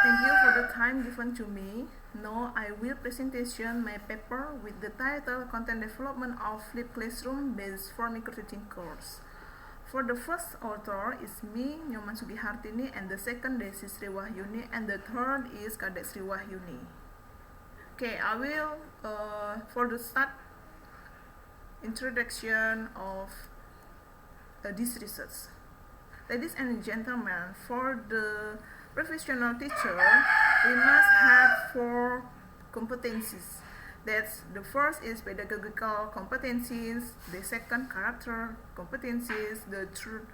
Thank you for the time given to me. Now I will presentation my paper with the title Content Development of Flipped Classroom based for Microteaching course. For the first author is me, Nyoman Sugihartini, and the second is Sri Wahyuni, and the third is Kadek Sri Wahyuni. Okay, I will for the start introduction of this research. Ladies and gentlemen, for the professional teacher, we must have 4 competencies. That's the first is pedagogical competencies, the second character competencies, the third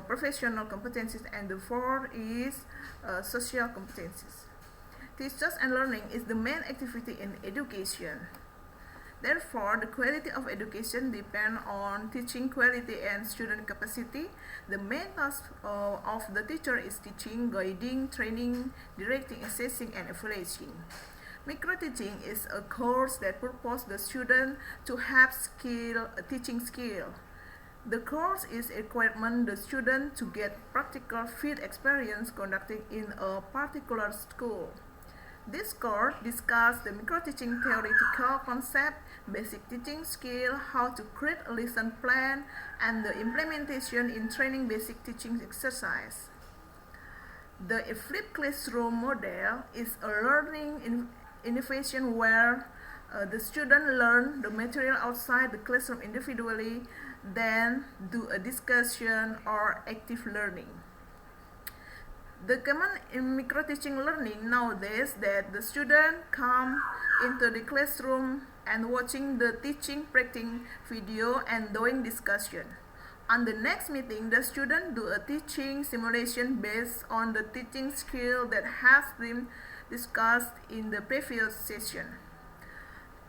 professional competencies, and the fourth is social competencies. Teachers and learning is the main activity in education. Therefore, the quality of education depends on teaching quality and student capacity. The main task of the teacher is teaching, guiding, training, directing, assessing, and evaluating. Microteaching is a course that purposes the student to have teaching skill. The course is a requirement the student to get practical field experience conducted in a particular school. This course discusses the microteaching theoretical concept, basic teaching skill, how to create a lesson plan, and the implementation in training basic teaching exercise. The flipped classroom model is a learning innovation where the student learn the material outside the classroom individually, then do a discussion or active learning. The common in microteaching learning nowadays that the student come into the classroom and watching the teaching practice video and doing discussion. On the next meeting, the student do a teaching simulation based on the teaching skill that has been discussed in the previous session.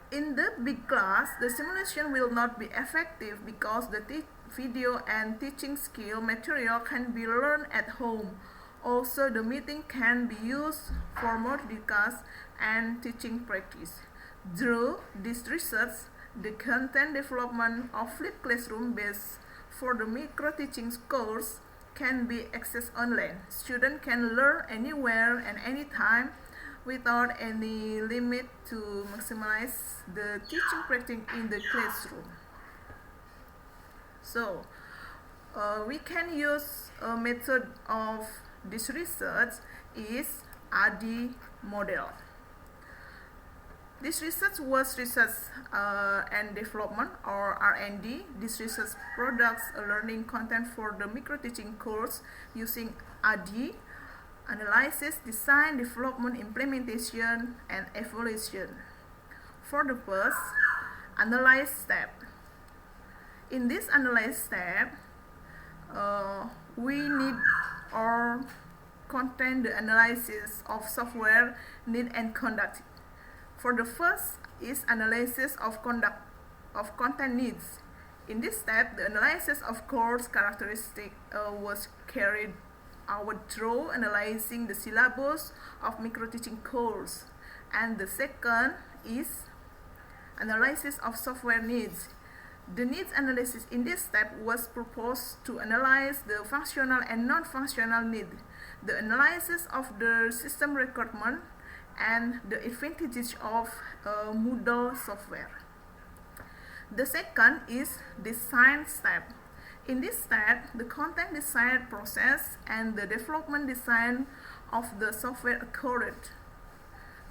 In the big class, the simulation will not be effective because the video and teaching skill material can be learned at home. Also, the meeting can be used for more discussion and teaching practice. Through this research, the content development of flipped classroom based for the microteaching course can be accessed online. Students can learn anywhere and anytime without any limit to maximize the teaching practice in the classroom. So, we can use a method of this research is RD model. This research was research and development or R&D. This research products a learning content for the microteaching course using RD, analysis, design, development, implementation, and evaluation. For the first, analyze step. In this analyze step, we need or content the analysis of software need and conduct. For the first is analysis of content needs. In this step, the analysis of course characteristic was carried out through analyzing the syllabus of microteaching course. And the second is analysis of software needs. The needs analysis in this step was proposed to analyze the functional and non-functional need, the analysis of the system requirement, and the advantages of Moodle software. The second is design step. In this step, the content design process and the development design of the software occurred.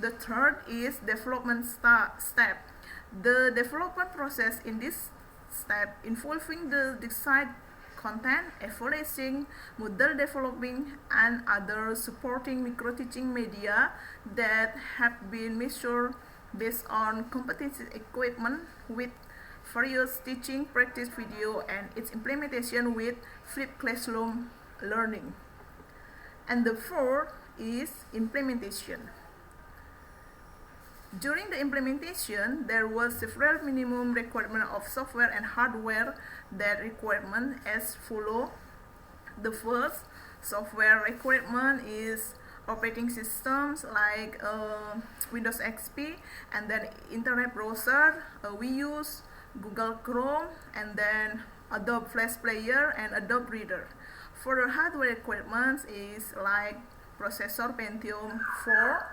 The third is development step. The development process in this step involving the design content, evaluating, model developing, and other supporting microteaching media that have been measured based on competency equipment with various teaching practice video and its implementation with flipped classroom learning. And the fourth is implementation. During the implementation, there was several minimum requirements of software and hardware that requirement as follow. The first software requirement is operating systems like Windows XP, and then internet browser. We use Google Chrome, and then Adobe Flash Player and Adobe Reader. For the hardware requirements is like processor Pentium 4,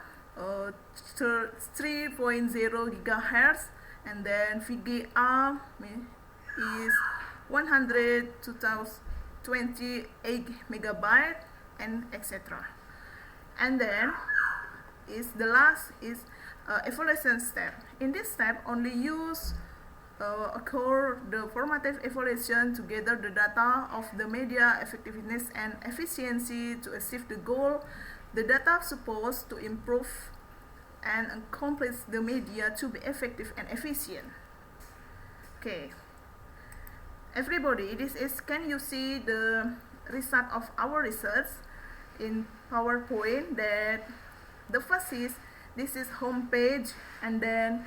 3.0 gigahertz, and then VGA is 128 megabyte, and etc. And then the last is evaluation step. In this step, only use occur the formative evaluation to gather the data of the media effectiveness and efficiency to achieve the goal. The data supposed to improve and accomplish the media to be effective and efficient. Okay, everybody, this is, can you see the result of our research in PowerPoint? That the first is, this is home page, and then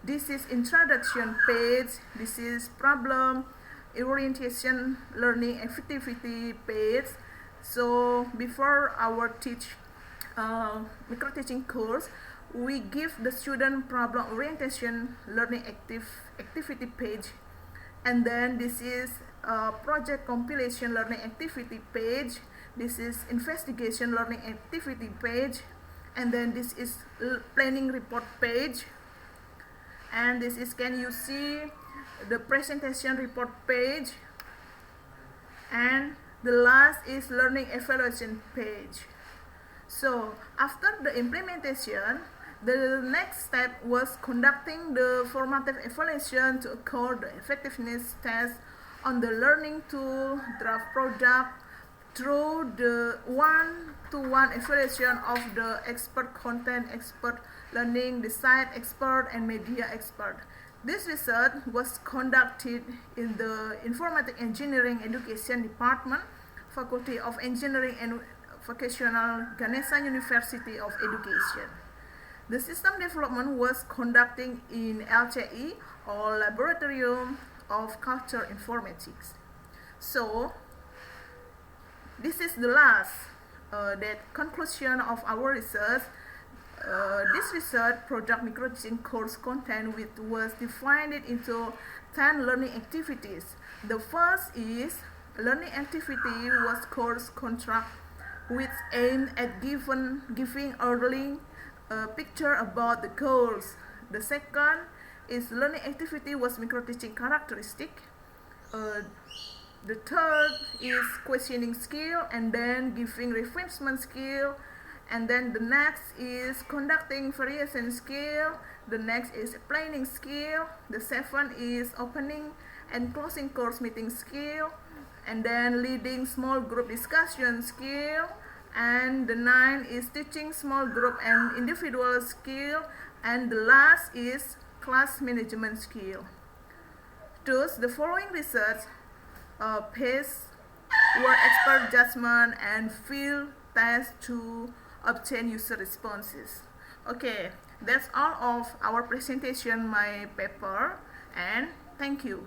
this is introduction page, this is problem orientation learning activity page. So before our micro teaching course, we give the student problem orientation learning activity page, and then this is project compilation learning activity page, this is investigation learning activity page, and then this is planning report page, and this is, can you see, the presentation report page, and the last is learning evaluation page. So after the implementation, the next step was conducting the formative evaluation to occur the effectiveness test on the learning tool draft product through the one-to-one evaluation of the expert content expert, learning design expert, and media expert. This research was conducted in the Informatic Engineering Education Department, Faculty of Engineering and Vocational, Ganesha University of Education. The system development was conducted in LCI, or Laboratorium of Culture Informatics. So this is the last conclusion of our research. This research project micro teaching course content was divided into 10 learning activities. The first is learning activity was course contract, which aimed at giving early picture about the goals. The second is learning activity was micro teaching characteristic. The third is questioning skill, and then giving reinforcement skill, and then the next is conducting variation skill. The next is planning skill. The seventh is opening and closing course meeting skill, and then leading small group discussion skill, and the ninth is teaching small group and individual skill, and the last is class management skill. Thus, the following research pace were expert judgment and field tests to obtain user responses. Okay, that's all of our presentation, my paper, and thank you.